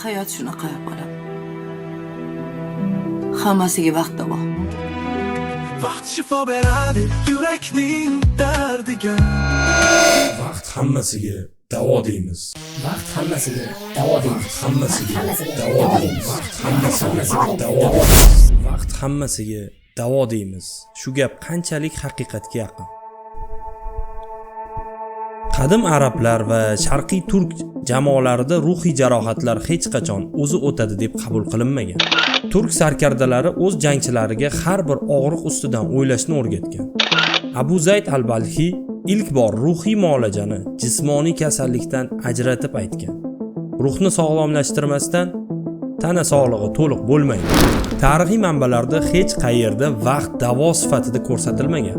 Hayot shunaqa bolam. Hammasiga vaqt bor. Vaqt shifo beradi yurakning dardiga. Vaqt hammasiga davo deymiz. Vaqt hammasiga davo deymiz. Hammasiga davo deymiz. Vaqt hammasiga davo deymiz. Vaqt hammasiga davo deymiz. Shu gap qanchalik haqiqatga yaqin. Qadim arablar va sharqiy turk jamoalarida ruhiy jarohatlar hech qachon o'zi o'tadi deb qabul qilinmagan. Turk sarkardalari o'z jangchilariga har bir og'riq ustidan o'ylashni o'rgatgan. Abu Zayd al-Balhi ilk bor ruhiy muolajani jismoniy kasallikdan ajratib aytgan. Ruhni sog'lomlashtirmasdan tana sog'lig'i to'liq bo'lmaydi. Tarixiy manbalarda hech qayerda vaqt davo sifatida ko'rsatilmagan.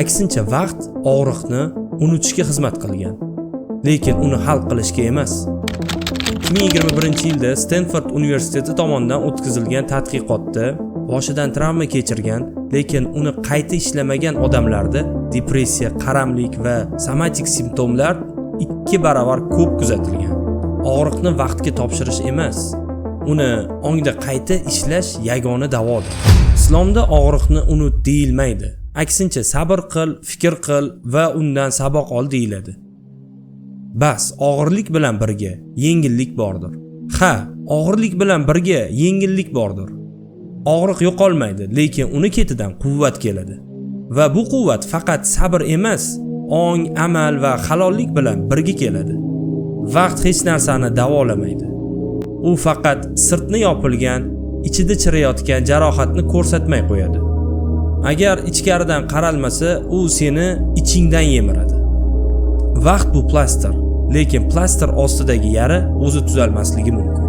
Aksincha vaqt og'riqni unutishga xizmat qilgan, lekin uni hal qilishga emas. 2021-yilda Stanford universiteti tomonidan o'tkazilgan tadqiqotda boshidan travma kechirgan, lekin uni qayta ishlamagan odamlarda depressiya, qaramlik va somatik simptomlar 2 baravar ko'p kuzatilgan. Og'riqni vaqtga topshirish emas, uni ongda qayta ishlash yagona davodir. Islomda og'riqni unut deyilmaydi. Aksincha sabr qil, fikr qil va undan saboq ol deyiladi. Bas, og'irlik bilan birga yengillik bordir. Ha, og'irlik bilan birga yengillik bordir. Og'riq yo'qolmaydi, lekin uni ketidan quvvat keladi. Va bu quvvat faqat sabr emas, ong, amal va halollik bilan birga keladi. Vaqt hech narsani davolamaydi. U faqat sirtni yopilgan, ichida chirayotgan jarohatni ko'rsatmay qo'yadi. Agar ichkaridan qaralmasa, u seni ichingdan yemiradi. Vaqt bu plastir, lekin plastir ostidagi yara o'zi tuzalmasligi mumkin.